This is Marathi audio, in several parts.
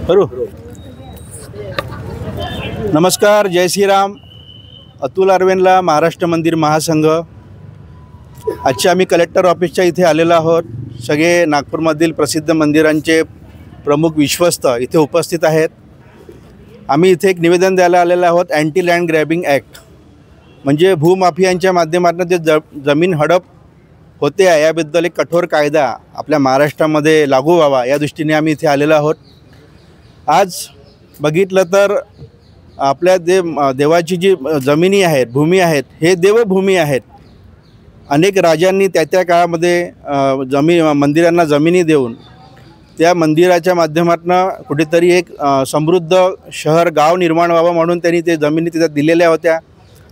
करू। नमस्कार, जय श्रीराम। अतुल अरवेनला महाराष्ट्र मंदिर महासंघ। आजच्या आम्ही कलेक्टर ऑफिसच्या इथे आलेलो आहोत। सगळे नागपूरमधील प्रसिद्ध मंदिरांचे प्रमुख विश्वस्त इथे उपस्थित आहेत। आम्ही इथे एक निवेदन द्यायला आलेलो आहोत। अँटी लँड ग्रॅबिंग ॲक्ट म्हणजे भूमाफियांच्या माध्यमातून जे जमीन हडप होते आहे याबद्दल एक कठोर कायदा आपल्या महाराष्ट्रामध्ये लागू व्हावा या दृष्टीने आम्ही इथे आलेलो आहोत। आज बघितलं तर आपल्या देवाची जी जमिनी आहेत, भूमी आहेत, हे देवभूमी आहेत। अनेक राजांनी त्या काळामध्ये मंदिरांना जमिनी देऊन त्या मंदिराच्या माध्यमातून कुठेतरी एक समृद्ध शहर गाव निर्माण व्हावं म्हणून त्यांनी ते जमिनी तिथे दिलेल्या होत्या।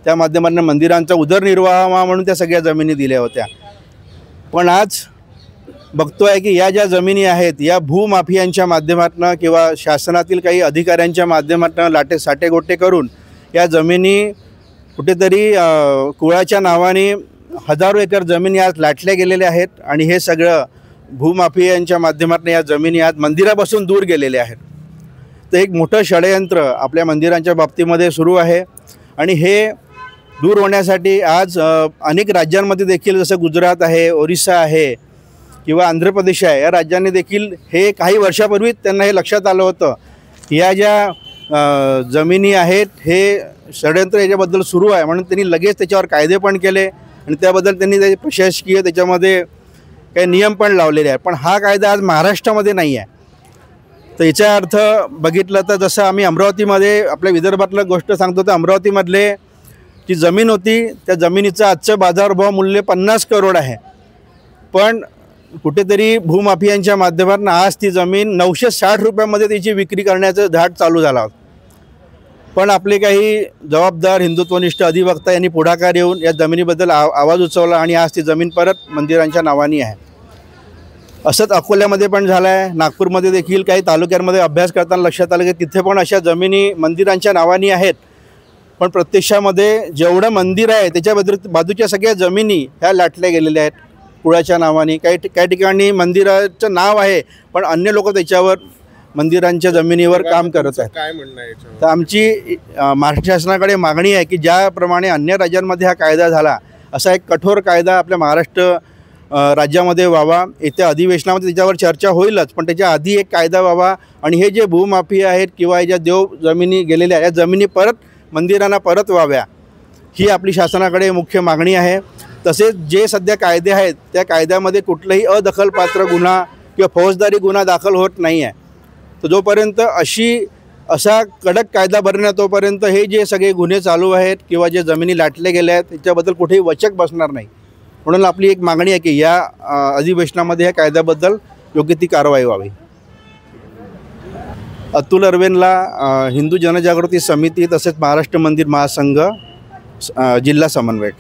त्या माध्यमातून मंदिरांचा उदरनिर्वाह व्हावा म्हणून त्या सगळ्या जमिनी दिल्या होत्या। पण आज बघतोय की या ज्या जमिनी आहेत या भूमाफियांच्या माध्यमातून किंवा शासनातील काही अधिकाऱ्यांच्या माध्यमातून साटेगोटे करून या जमिनी कुठेतरी कुळाच्या नावाने हजारो एकर जमिनी आज लाटल्या गेलेल्या आहेत आणि हे सगळं भूमाफियांच्या माध्यमातून या जमिनी आज मंदिरापासून दूर गेलेल्या आहेत। तर एक मोठं षडयंत्र आपल्या मंदिरांच्या बाबतीमध्ये सुरू आहे आणि हे दूर होण्यासाठी आज अनेक राज्यांमध्ये देखील जसं गुजरात आहे, ओरिसा आहे किंवा आंध्र प्रदेश आहे, या राज्यांनी देखील हे काही वर्षापूर्वीच त्यांना हे लक्षात आलं होतं की या ज्या जमिनी आहेत हे षडयंत्र याच्याबद्दल सुरू आहे म्हणून त्यांनी लगेच त्याच्यावर कायदे पण केले आणि त्याबद्दल त्यांनी ते प्रशासकीय त्याच्यामध्ये काही नियम पण लावलेले आहेत। पण हा कायदा आज महाराष्ट्रामध्ये नाही आहे। तर याचा अर्थ बघितलं तर जसं आम्ही अमरावतीमध्ये आपल्या विदर्भातलं गोष्ट सांगतो तर अमरावतीमधले जी जमीन होती त्या जमिनीचं आजचं बाजारभाव मूल्य 50 करोड आहे। पण कुठेतरी भूमाफियांच्या माध्यमातून आज ती जमीन 960 रुपयामध्ये त्याची विक्री करण्याचं धाड चालू झाला होता। पण आपले काही जबाबदार हिंदुत्वनिष्ठ अधिवक्ता यांनी पुढाकार येऊन या जमिनीबद्दल आवाज उचवला आणि आज ती जमीन परत मंदिरांच्या नावानी आहे। असंच अकोल्यामध्ये पण झालं आहे। नागपूरमध्ये देखील काही तालुक्यांमध्ये अभ्यास करताना लक्षात आलं की तिथे पण अशा जमिनी मंदिरांच्या नावानी आहेत। पण प्रत्यक्षामध्ये जेवढं मंदिर आहे त्याच्या बाजूच्या सगळ्या जमिनी ह्या लाटल्या गेलेल्या आहेत कुळाच्या नावाने। काही ठिकाणी मंदिराचं नाव आहे पण अन्य लोक त्याच्यावर मंदिरांच्या जमिनीवर काम करत आहेत। काय म्हणणं आहे याच्यावर? तर आमची महाराष्ट्र शासनाकडे मागणी आहे की ज्याप्रमाणे अन्य राज्यांमध्ये हा कायदा झाला असा एक कठोर कायदा आपल्या महाराष्ट्र राज्यामध्ये व्हावा। येत्या अधिवेशनामध्ये त्याच्यावर चर्चा होईलच पण त्याच्या आधी एक कायदा व्हावा आणि हे जे भूमाफिया आहेत किंवा ज्या देव जमिनी गेलेल्या या जमिनी परत मंदिरांना परत व्हाव्या ही आपली शासनाकडे मुख्य मागणी आहे। तसेच जे सध्या कायदे आहेत त्या कायद्यामध्ये कुठलाही अदखलपात्र गुन्हा किंवा फौजदारी गुन्हा दाखल होत नाही आहे। तर जोपर्यंत असा कडक कायदा बनणार तोपर्यंत हे जे सगळे गुन्हे चालू आहेत किंवा जे जमिनी लाटले गेले आहेत त्याच्याबद्दल कुठेही वचक बसणार नाही। म्हणून आपली एक मागणी आहे की या अधिवेशनामध्ये या कायद्याबद्दल योग्य ती कारवाई व्हावी। अतुल अरवेनला हिंदू जनजागृती समिती तसेच महाराष्ट्र मंदिर महासंघ जिल्हा समन्वयक।